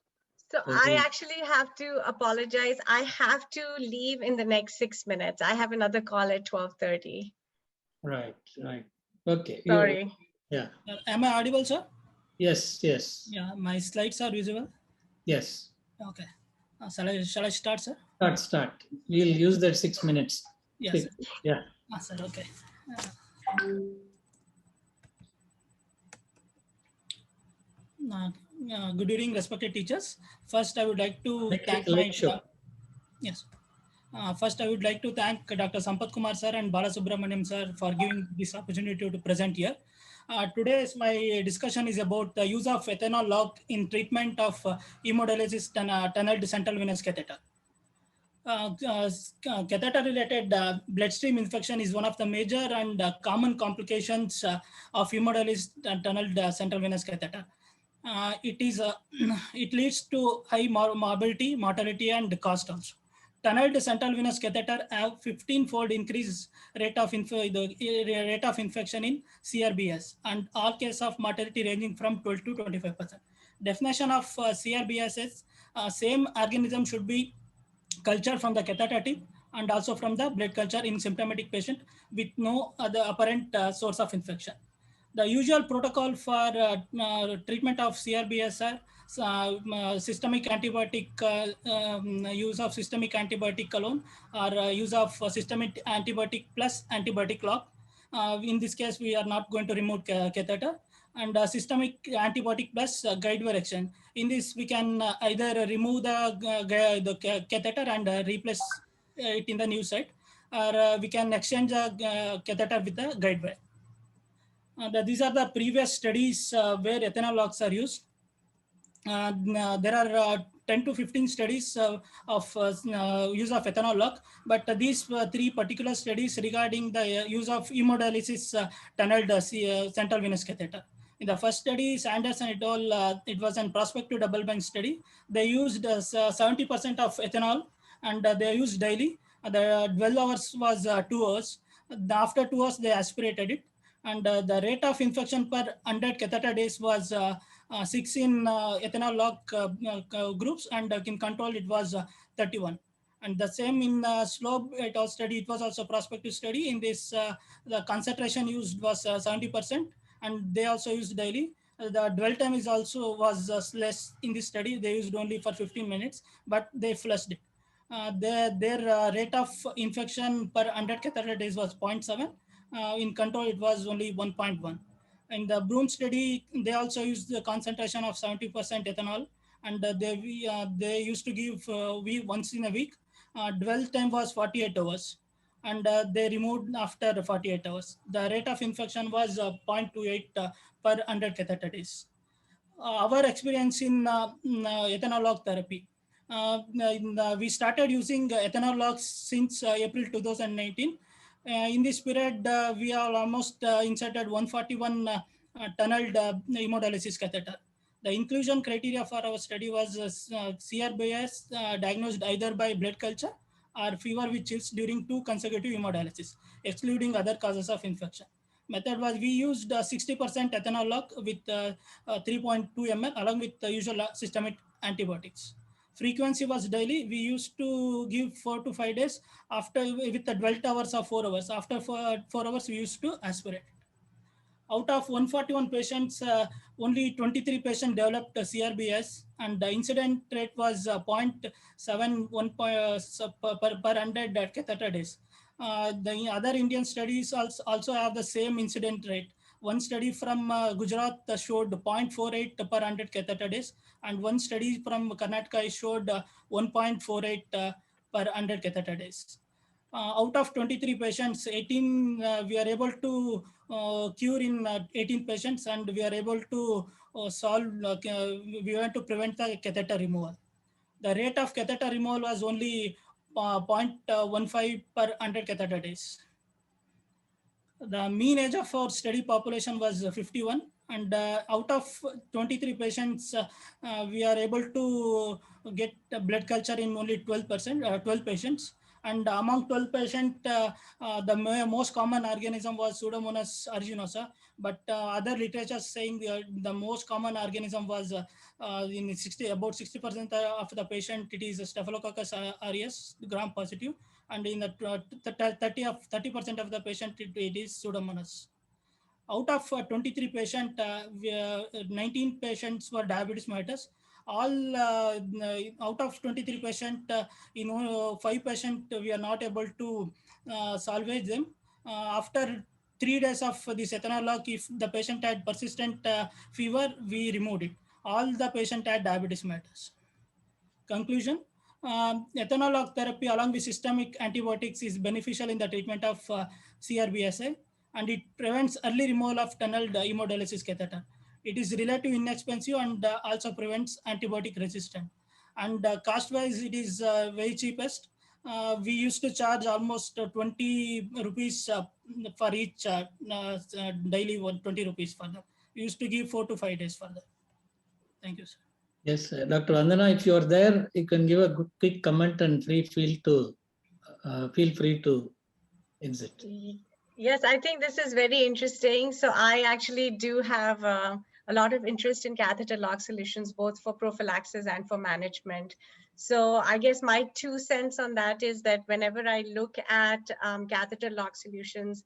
So I actually have to apologize. I have to leave in the next 6 minutes. I have another call at 12:30. Right. Okay. Sorry. Yeah. Am I audible, sir? Yes. Yeah, my slides are visible. Yes. Okay. Shall I start, sir? Start. We'll use that 6 minutes. Yes. Sir. Yeah. Sir, okay. Good evening, respected teachers. First, I would like to thank my yes. First, I would like to thank Dr. Sampath Kumar sir and Balasubramaniam sir for giving this opportunity to present here. Today's my discussion is about the use of ethanol lock in treatment of hemodialysis tunneled central venous catheter. Catheter-related bloodstream infection is one of the major and common complications of hemodialysis tunneled central venous catheter. It leads to high morbidity, mortality, and cost also. tunneled central venous catheter have 15-fold increase rate of infection in CRBS, and all cases of mortality ranging from 12 to 25%. Definition of CRBS is same organism should be cultured from the catheter tip and also from the blood culture in symptomatic patient with no other apparent source of infection. The usual protocol for treatment of CRBS are systemic antibiotic, use of systemic antibiotic alone, or use of systemic antibiotic plus antibiotic lock. In this case, we are not going to remove catheter, and systemic antibiotic plus guide wire exchange. In this, we can either remove the catheter and replace it in the new site, or we can exchange the catheter with the guide wire. These are the previous studies where ethanol locks are used. There are 10 to 15 studies of use of ethanol lock, but these three particular studies regarding the use of hemodialysis tunneled central venous catheter. In the first study, Sanders and et al., it was a prospective double-blind study. They used 70% of ethanol, and they used daily. The 12 hours was 2 hours. After 2 hours, they aspirated it. And the rate of infection per 100 catheter days was 6 in ethanol lock groups, and in control it was 31. And the same in slope et al. Study, it was also prospective study. In this, the concentration used was 70%, and they also used daily. The dwell time is also was less in this study. They used only for 15 minutes, but they flushed it. Their rate of infection per 100 catheter days was 0.7. In control, it was only 1.1. In the Broom study, they also used the concentration of 70% ethanol, and they used to give once in a week. Dwell time was 48 hours, and they removed after 48 hours. The rate of infection was 0.28 per 100 catheter days. Our experience in ethanol lock therapy. We started using ethanol locks since April 2019. In this period, we are almost inserted 141 tunneled hemodialysis catheter. The inclusion criteria for our study was CRBS diagnosed either by blood culture or fever with chills during 2 consecutive hemodialysis, excluding other causes of infection. Method was we used 60% ethanol lock with 3.2 ml along with the usual systemic antibiotics. Frequency was daily. We used to give 4 to 5 days after with the 12 hours of 4 hours. After 4 hours, we used to aspirate. Out of 141 patients, only 23 patients developed CRBS, and the incident rate was 0.71 per 100 catheter days. The other Indian studies also have the same incident rate. One study from Gujarat showed 0.48 per 100 catheter days, and one study from Karnataka showed 1.48 per 100 catheter days. Out of 23 patients, 18 we are able to cure in 18 patients, and we are able to solve, we want to prevent the catheter removal. The rate of catheter removal was only 0.15 per 100 catheter days. The mean age of our study population was 51, and out of 23 patients, we are able to get blood culture in only 12 patients. And among 12 patients, the most common organism was Pseudomonas aeruginosa, but other literature saying the most common organism was in about 60% of the patient, it is Staphylococcus aureus, gram positive, and in the 30% of the patient, it is Pseudomonas. Out of 23 patients, 19 patients were diabetes mellitus. All out of 23 patients, 5 patients we are not able to salvage them. After 3 days of this ethanol lock, if the patient had persistent fever, we removed it. All the patient had diabetes mellitus. Conclusion: ethanol lock therapy along with systemic antibiotics is beneficial in the treatment of CRBSI, and it prevents early removal of tunneled hemodialysis catheter. It is relatively inexpensive and also prevents antibiotic resistance. And cost-wise, it is very cheapest. We used to charge almost 20 rupees for each daily 20 rupees for that. We used to give 4 to 5 days for that. Thank you, sir. Yes, Dr. Vandana, if you are there, you can give a quick comment and feel free to exit. Yes, I think this is very interesting. So I actually do have a lot of interest in catheter lock solutions, both for prophylaxis and for management. So I guess my 2 cents on that is that whenever I look at catheter lock solutions,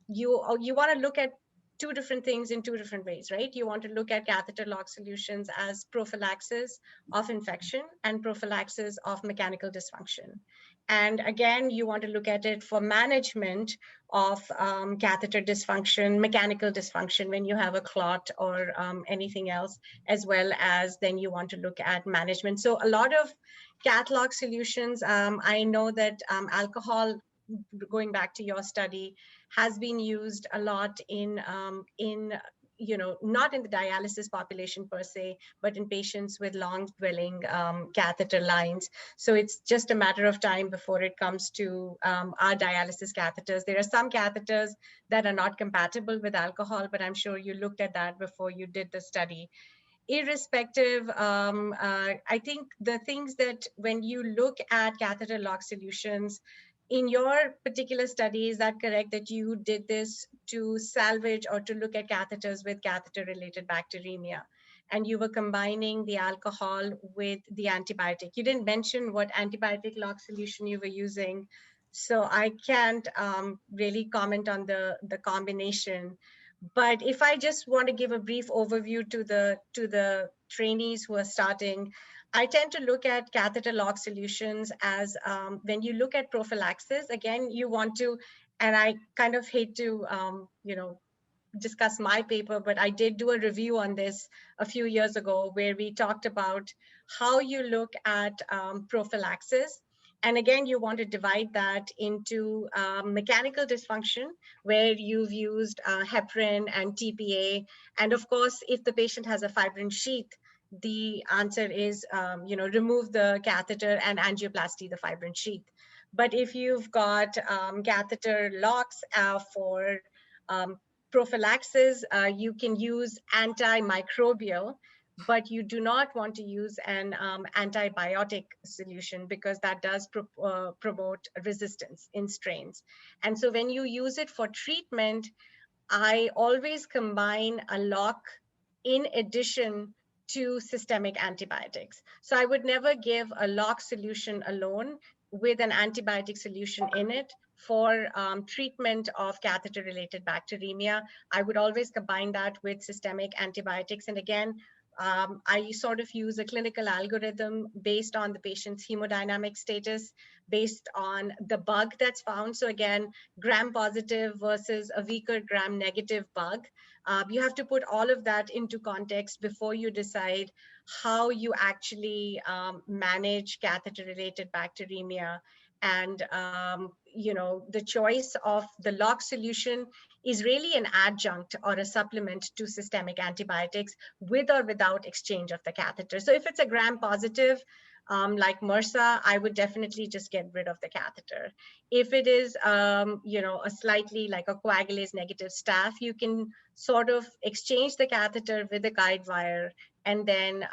you want to look at 2 different things in 2 different ways, right? You want to look at catheter lock solutions as prophylaxis of infection and prophylaxis of mechanical dysfunction. And again, you want to look at it for management of catheter dysfunction, mechanical dysfunction when you have a clot or anything else, as well as then you want to look at management. So a lot of cath lock solutions, I know that alcohol, going back to your study, has been used a lot in not in the dialysis population per se, but in patients with long dwelling catheter lines. So it's just a matter of time before it comes to our dialysis catheters. There are some catheters that are not compatible with alcohol, but I'm sure you looked at that before you did the study. Irrespective, I think the things that when you look at catheter lock solutions, in your particular study, is that correct that you did this to salvage or to look at catheters with catheter-related bacteremia? And you were combining the alcohol with the antibiotic. You didn't mention what antibiotic lock solution you were using, so I can't really comment on the combination. But if I just want to give a brief overview to the trainees who are starting, I tend to look at catheter lock solutions as when you look at prophylaxis, again, you want to, and I kind of hate to, discuss my paper, but I did do a review on this a few years ago where we talked about how you look at prophylaxis. And again, you want to divide that into mechanical dysfunction, where you've used heparin and TPA. And of course, if the patient has a fibrin sheath, the answer is, remove the catheter and angioplasty the fibrin sheath. But if you've got catheter locks for prophylaxis, you can use antimicrobial, but you do not want to use an antibiotic solution because that does promote resistance in strains. And so when you use it for treatment, I always combine a lock in addition to systemic antibiotics. So I would never give a lock solution alone with an antibiotic solution in it for treatment of catheter-related bacteremia. I would always combine that with systemic antibiotics. And again, I sort of use a clinical algorithm based on the patient's hemodynamic status, based on the bug that's found. So again, gram-positive versus a weaker gram-negative bug. You have to put all of that into context before you decide how you actually manage catheter-related bacteremia. And the choice of the lock solution is really an adjunct or a supplement to systemic antibiotics with or without exchange of the catheter. So if it's a gram-positive, like MRSA, I would definitely just get rid of the catheter. If it is, a slightly like a coagulase negative staph, you can sort of exchange the catheter with a guide wire and then,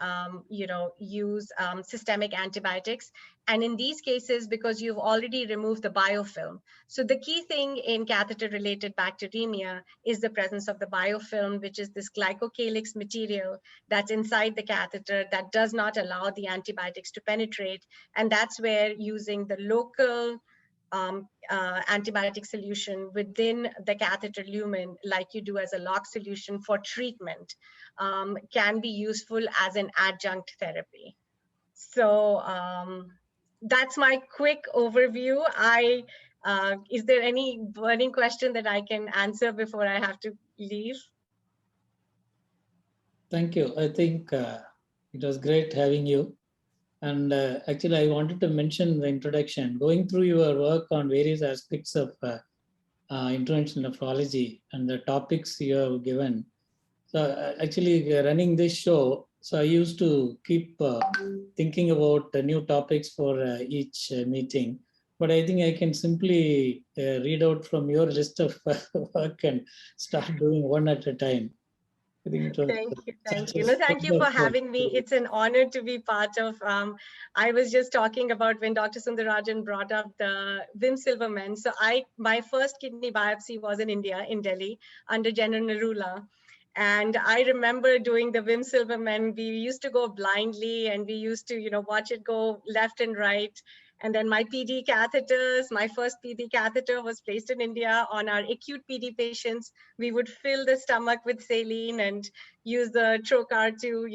use systemic antibiotics. And in these cases, because you've already removed the biofilm. So the key thing in catheter-related bacteremia is the presence of the biofilm, which is this glycocalyx material that's inside the catheter that does not allow the antibiotics to penetrate. And that's where using the local antibiotic solution within the catheter lumen, like you do as a lock solution for treatment, can be useful as an adjunct therapy. So that's my quick overview. Is there any burning question that I can answer before I have to leave? Thank you. I think it was great having you. And actually, I wanted to mention the introduction. Going through your work on various aspects of interventional nephrology and the topics you have given. So actually, running this show, so I used to keep thinking about the new topics for each meeting. But I think I can simply read out from your list of work and start doing one at a time. I think it was Thank you. Thank such a you. No, thank you for superb talk. having me. It's an honor to be part of. I was just talking about when Dr. Sundarajan brought up the Wim Silverman. So my first kidney biopsy was in India, in Delhi, under General Narula. And I remember doing the Wim Silverman. We used to go blindly, and we used to, watch it go left and right. And then my PD catheters, my first PD catheter was placed in India on our acute PD patients. We would fill the stomach with saline and use the trocar to,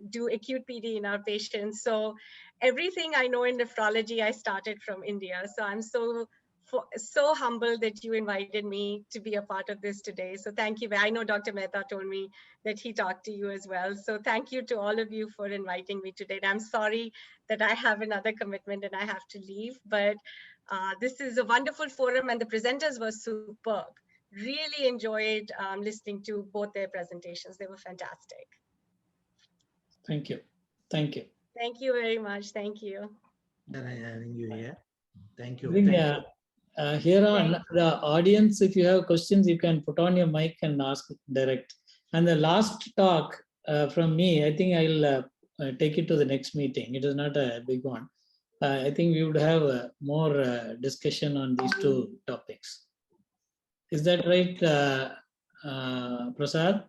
do acute PD in our patients. So everything I know in nephrology, I started from India. So I'm so humbled that you invited me to be a part of this today. So thank you. I know Dr. Mehta told me that he talked to you as well. So thank you to all of you for inviting me today. I'm sorry that I have another commitment and I have to leave, but this is a wonderful forum and the presenters were superb. Really enjoyed listening to both their presentations. They were fantastic. Thank you. Thank you. Thank you very much. Thank you. Having you here. Thank you. I think, Thank you. here on the audience, if you have questions, you can put on your mic and ask direct. And the last talk from me, I think I'll take it to the next meeting. It is not a big one. I think we would have more discussion on these two topics. Is that right, Prasad?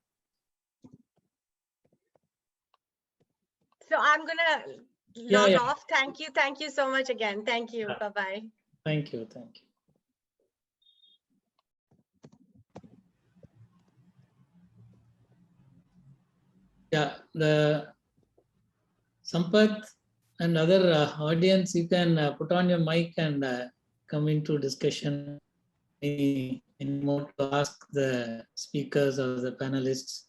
So I'm gonna log off. Thank you. Thank you so much again. Thank you. Bye-bye. Thank you. Thank you. Yeah, the Sampath and other audience, you can put on your mic and come into discussion. Any more to ask the speakers or the panelists?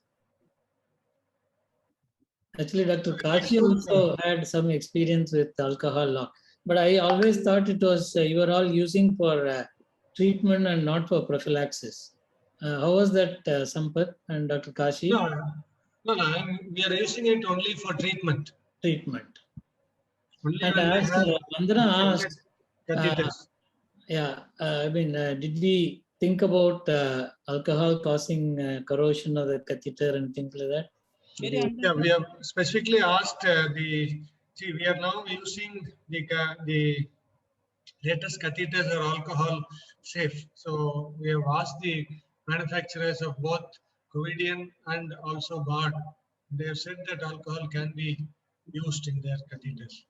Actually, Dr. Kashi also had some experience with alcohol lock, but I always thought it was you were all using for treatment and not for prophylaxis. How was that, Sampath and Dr. Kashi? No, we are using it only for treatment. Treatment. Only And when we as have Vandana asked, catheters. I mean, did we think about alcohol causing corrosion of the catheter and things like that? Yeah, we have specifically asked we are now using the latest catheters are alcohol safe. So we have asked the manufacturers of both Covidian and also Bard. They have said that alcohol can be used in their catheters.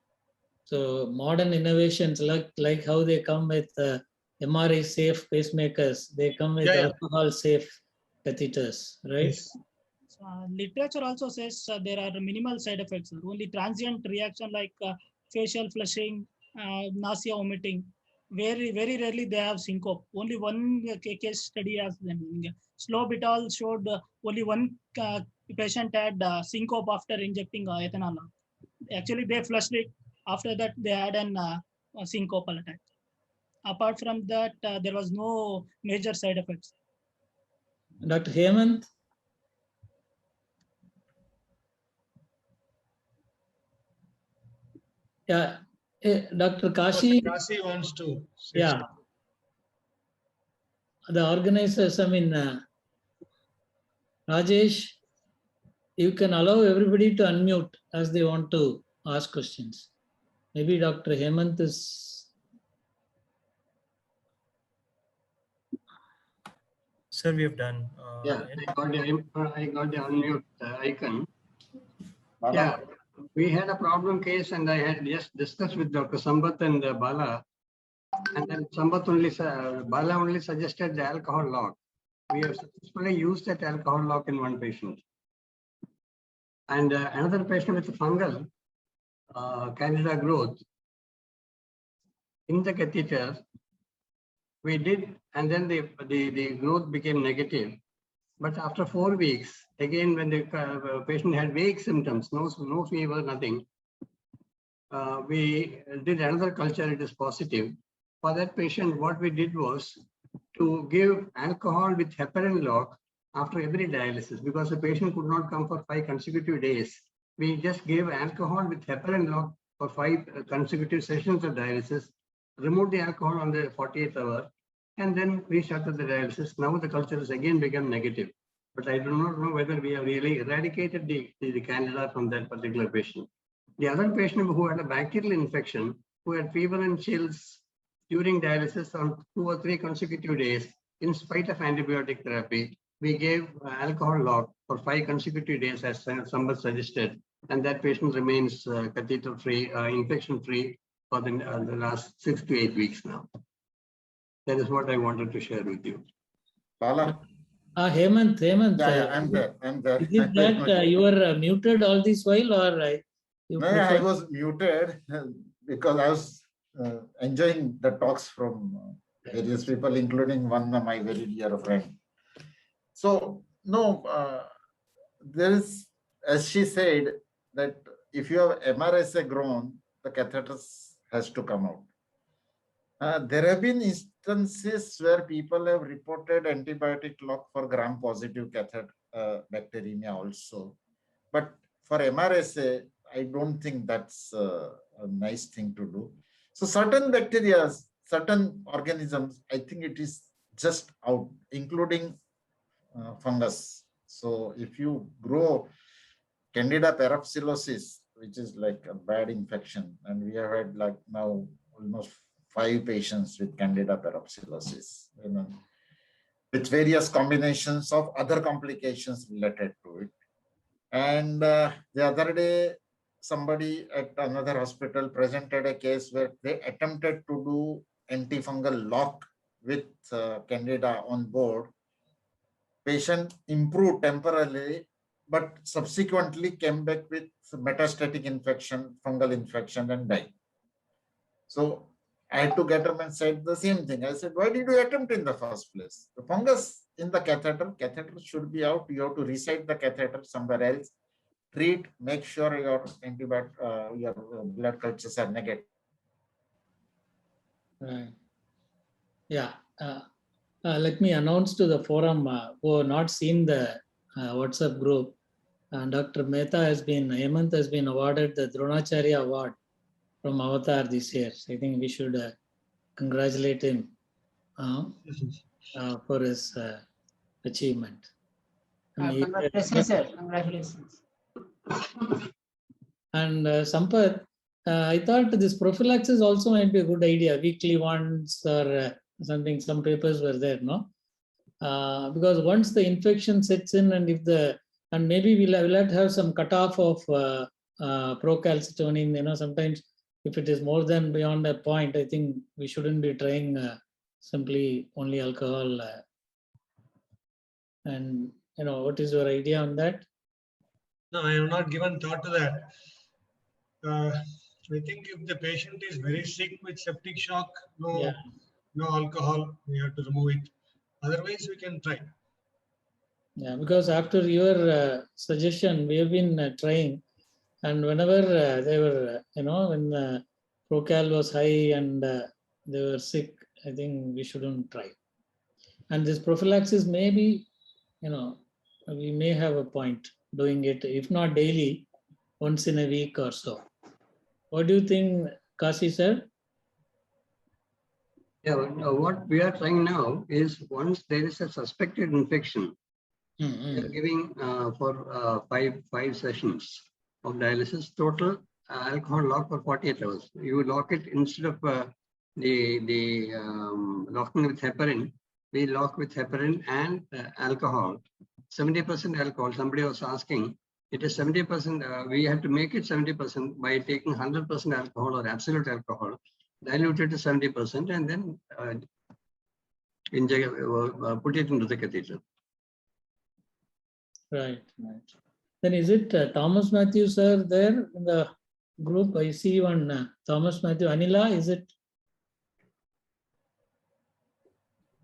So modern innovations like how they come with MRI safe pacemakers, they come with alcohol safe catheters, right? Yes. Literature also says there are minimal side effects, only transient reaction like facial flushing, nausea, vomiting. Very rarely they have syncope. Only one case study has them. Slow-Bital showed only one patient had syncope after injecting ethanol. Actually, they flushed it. After that, they had an syncopal attack. Apart from that, there was no major side effects. Dr. Hemant? Yeah, Dr. Kashi. Kashi wants to. Yeah. The organizers, I mean, Rajesh, you can allow everybody to unmute as they want to ask questions. Maybe Dr. Hemant is. Sir, we have done. Yeah, I got the unmute icon. Yeah, we had a problem case and I had just discussed with Dr. Sampath and Bala. And then Bala only suggested the alcohol lock. We have successfully used that alcohol lock in one patient. And another patient with fungal candida growth in the catheter, we did, and then the growth became negative. But after 4 weeks, again, when the patient had vague symptoms, no fever, nothing, we did another culture, it is positive. For that patient, what we did was to give alcohol with heparin lock after every dialysis, because the patient could not come for 5 consecutive days. We just gave alcohol with heparin lock for 5 consecutive sessions of dialysis, removed the alcohol on the 48th hour, and then restarted the dialysis. Now the culture has again become negative. but I do not know whether we have really eradicated the candida from that particular patient. The other patient who had a bacterial infection, who had fever and chills during dialysis on 2 or 3 consecutive days, in spite of antibiotic therapy, we gave alcohol lock for 5 consecutive days as Sampath suggested, and that patient remains catheter-free, infection-free for the last 6 to 8 weeks now. That is what I wanted to share with you. Bala? Hemant, Yeah, I'm there. is it that you were muted all this while, or you No, I was muted because I was enjoying the talks from various people, including one of my very dear friend. So, no, there is, as she said, that if you have MRSA grown, the catheter has to come out. There have been instances where people have reported antibiotic lock for gram-positive catheter bacteremia also. But for MRSA, I don't think that's a nice thing to do. So certain bacteria, certain organisms, I think it is just out, including fungus. So if you grow Candida parapsilosis, which is like a bad infection, and we have had like now almost 5 patients with Candida parapsilosis, with various combinations of other complications related to it. And the other day, somebody at another hospital presented a case where they attempted to do antifungal lock with Candida on board. Patient improved temporarily, but subsequently came back with metastatic infection, fungal infection, and died. So I had to get up and said the same thing. I said, why did you attempt in the first place? The fungus in the catheter should be out. You have to resite the catheter somewhere else. Treat, make sure your your blood cultures are negative. Right. Yeah. Let me announce to the forum who have not seen the WhatsApp group. Dr. Mehta Hemant has been awarded the Dronacharya Award from Avatar this year. So I think we should congratulate him for his achievement. Congratulations, sir. Congratulations. And Sampath, I thought this prophylaxis also might be a good idea, weekly once or something. Some papers were there, no? Because once the infection sets in, and maybe we'll have to have some cutoff of procalcitonin. Sometimes if it is more than beyond a point, I think we shouldn't be trying simply only alcohol. And what is your idea on that? No, I have not given thought to that. I think if the patient is very sick with septic shock, no alcohol, we have to remove it. Otherwise, we can try. Yeah, because after your suggestion, we have been trying, and whenever they were, when procal was high and they were sick, I think we shouldn't try. And this prophylaxis, maybe, we may have a point doing it, if not daily, once in a week or so. What do you think, Kasi sir? Yeah, what we are trying now is once there is a suspected infection, we are giving for 5 sessions of dialysis, total alcohol lock for 48 hours. You lock it instead of the locking with heparin, we lock with heparin and alcohol. 70% alcohol, somebody was asking, it is 70%, we have to make it 70% by taking 100% alcohol or absolute alcohol, diluted to 70%, and then put it into the catheter. Right. Then is it Thomas Matthew sir there in the group? I see one Thomas Matthew. Anila, is it?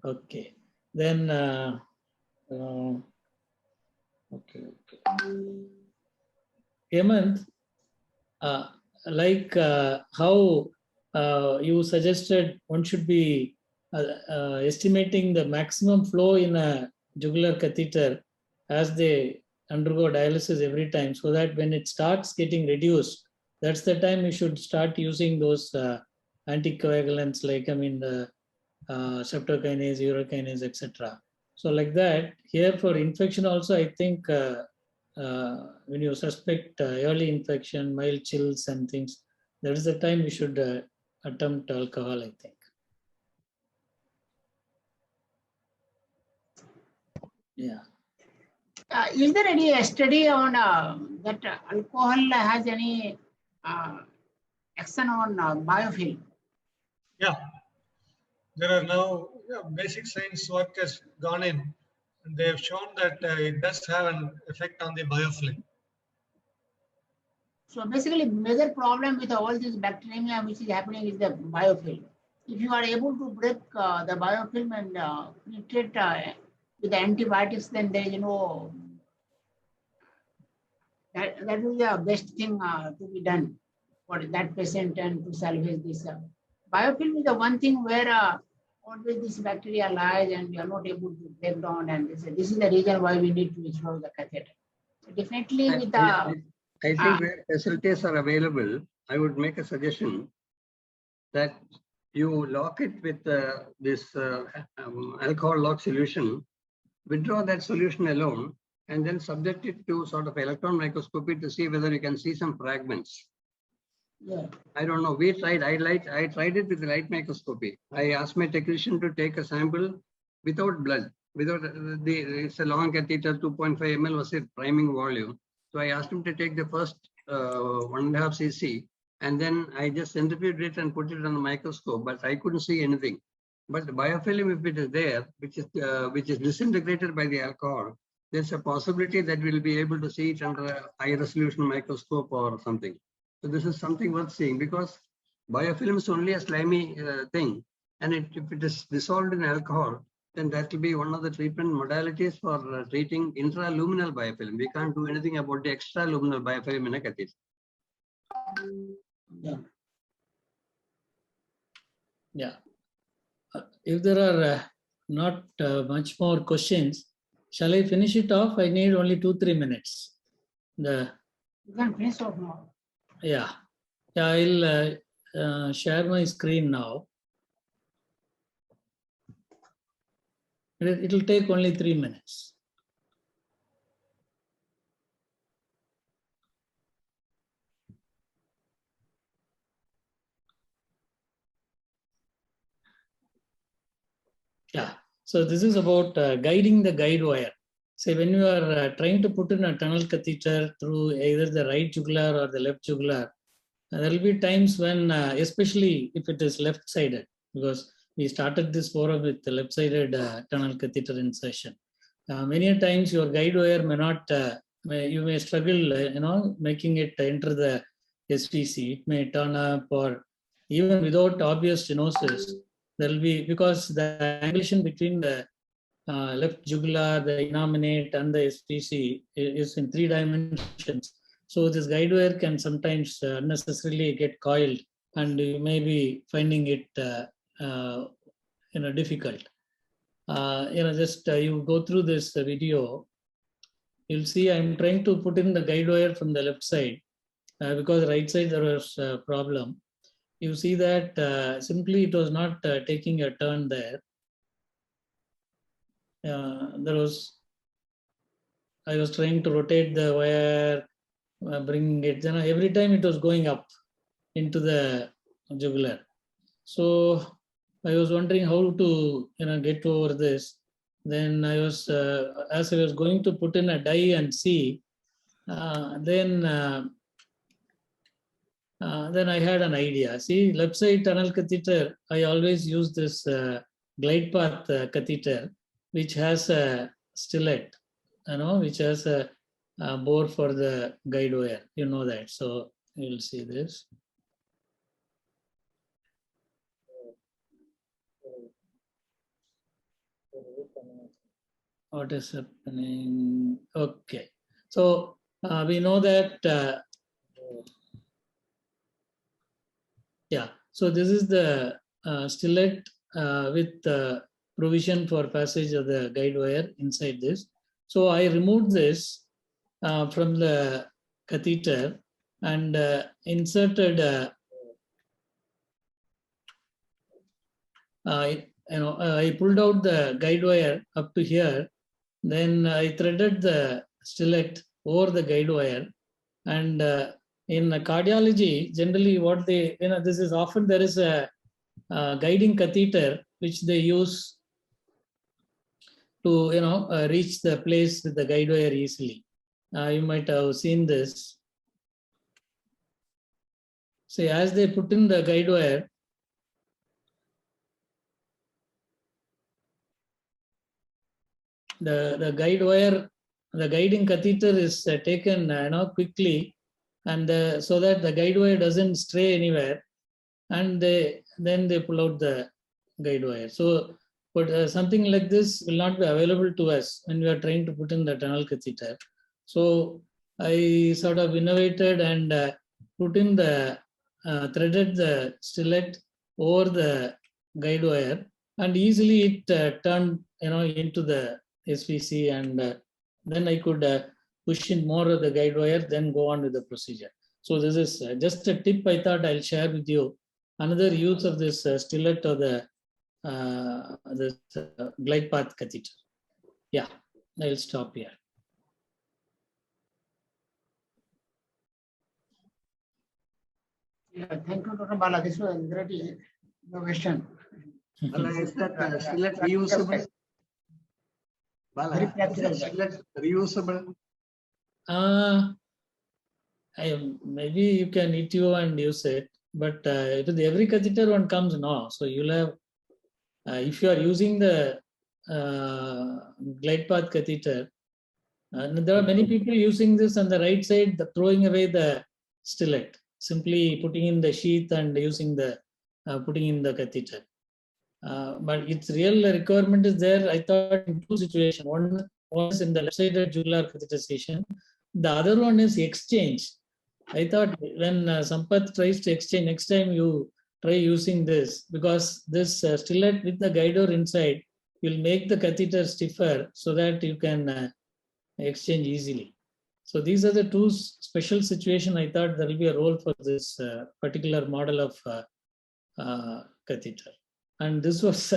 Okay. Then okay. Hemant, like how you suggested one should be estimating the maximum flow in a jugular catheter as they undergo dialysis every time, so that when it starts getting reduced, that's the time you should start using those anticoagulants like the streptokinase, urokinase, etc. So like that, here for infection also, I think when you suspect early infection, mild chills and things, that is the time we should attempt alcohol, I think. Yeah. Is there any study on that alcohol has any action on biofilm? Yeah, there are now basic science work has gone in, and they have shown that it does have an effect on the biofilm. So basically, major problem with all this bacteremia which is happening is the biofilm. If you are able to break the biofilm and penetrate with the antibiotics, then there is no. That is the best thing to be done for that patient and to salvage this. Biofilm is the one thing where always this bacteria lies and we are not able to break down. And this is the reason why we need to install the catheter. So definitely with the. I think where facilities are available, I would make a suggestion that you lock it with this alcohol lock solution, withdraw that solution alone, and then subject it to sort of electron microscopy to see whether you can see some fragments. Yeah. I don't know. We tried. I tried it with the light microscopy. I asked my technician to take a sample without blood, without it's a long catheter, 2.5 ml was a priming volume. So I asked him to take the first 1.5 cc, and then I just centrifuged it and put it on the microscope, but I couldn't see anything. But the biofilm, if it is there, which is disintegrated by the alcohol, there's a possibility that we'll be able to see it under a high resolution microscope or something. So this is something worth seeing, because biofilm is only a slimy thing, and if it is dissolved in alcohol, then that will be one of the treatment modalities for treating intraluminal biofilm. We can't do anything about the extraluminal biofilm in a catheter. Yeah. Yeah. If there are not much more questions, shall I finish it off? I need only 2-3 minutes. You can finish off now. Yeah. I'll share my screen now. It will take only 3 minutes. Yeah. So this is about guiding the guide wire. Say when you are trying to put in a tunnel catheter through either the right jugular or the left jugular, there will be times when, especially if it is left-sided, because we started this forum with the left-sided tunnel catheter insertion. Many times your guide wire may not, you may struggle, making it enter the SVC. It may turn up, or even without obvious stenosis, there will be, because the angulation between the left jugular, the innominate, and the SVC is in 3 dimensions. So this guide wire can sometimes unnecessarily get coiled, and you may be finding it difficult. Just you go through this video, you'll see I'm trying to put in the guide wire from the left side because right side there was a problem. You see that simply it was not taking a turn there. I was trying to rotate the wire, bring it, then every time it was going up into the jugular. So I was wondering how to get over this. Then I was, as I was going to put in a dye and see, then I had an idea. See, left side tunnel catheter, I always use this glide path catheter, which has a stillet, which has a bore for the guide wire. You know that. So you will see this. What is happening? Okay. So we know that, yeah. So this is the stillet with provision for passage of the guide wire inside this. So I removed this from the catheter and inserted I pulled out the guide wire up to here. Then I threaded the stillet over the guide wire. And in cardiology, generally what they, this is often there is a guiding catheter which they use to, reach the place with the guide wire easily. You might have seen this. See, as they put in the guide wire, the guide wire, the guiding catheter is taken quickly, and so that the guide wire doesn't stray anywhere, and then they pull out the guide wire. So, but something like this will not be available to us when we are trying to put in the tunnel catheter. So I sort of innovated and put in the threaded the stillet over the guide wire, and easily it turned into the SVC, and then I could push in more of the guide wire, then go on with the procedure. So this is just a tip I thought I'll share with you. Another use of this stillet or the glide path catheter. Yeah, I'll stop here. Yeah, thank you, Dr. Bala. This was a great innovation. Bala, is that stillet reusable? Bala, Very is practical. that stillet reusable? Maybe you can ETO and use it, but with every catheter one comes now. So you'll have, if you are using the glide path catheter, there are many people using this on the right side, throwing away the stillet, simply putting in the sheath and using the putting in the catheter. But its real requirement is there. I thought in two situations. One was in the left-sided jugular catheterization. The other one is exchange. I thought when Sampath tries to exchange, next time you try using this, because this stillet with the guider inside will make the catheter stiffer so that you can exchange easily. So these are the two special situations. I thought there will be a role for this particular model of catheter. And this was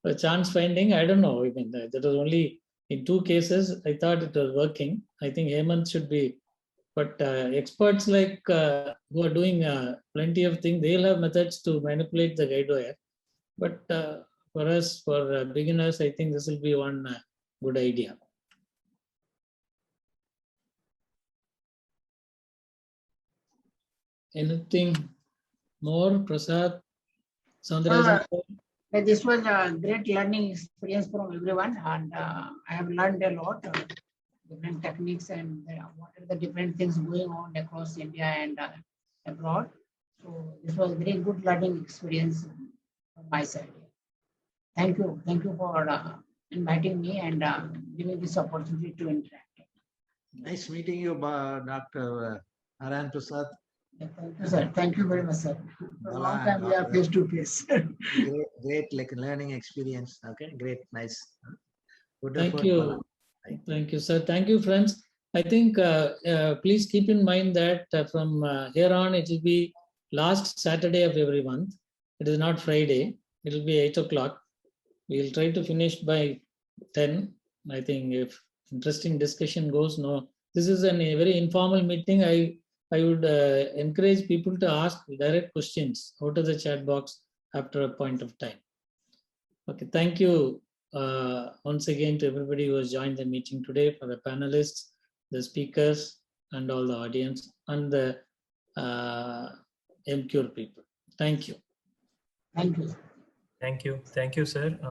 a chance finding. I don't know. I mean, that was only in two cases. I thought it was working. I think Hemant should be, but experts like who are doing plenty of things, they'll have methods to manipulate the guide wire. But for us, for beginners, I think this will be one good idea. Anything more, Prasad? Soundarajan? This was a great learning experience from everyone, and I have learned a lot of different techniques and what are the different things going on across India and abroad. So this was a very good learning experience from my side. Thank you for inviting me and giving this opportunity to interact. Nice meeting you, Dr. Narayan Prasad. Thank you, sir. Thank you very much, sir. For a long time we are face to face. Great, like learning experience. Okay, great, nice. Good Thank effort, you. Bala. Thank you, sir. Thank you, friends. I think please keep in mind that from here on, it will be last Saturday of every month. It is not Friday. It will be 8 o'clock. We will try to finish by 10. I think if interesting discussion goes, no. This is a very informal meeting. I would encourage people to ask direct questions out of the chat box after a point of time. Okay, thank you once again to everybody who has joined the meeting today, for the panelists, the speakers, and all the audience, and the MCure people. Thank you. Thank you. Thank you. Thank you, sir.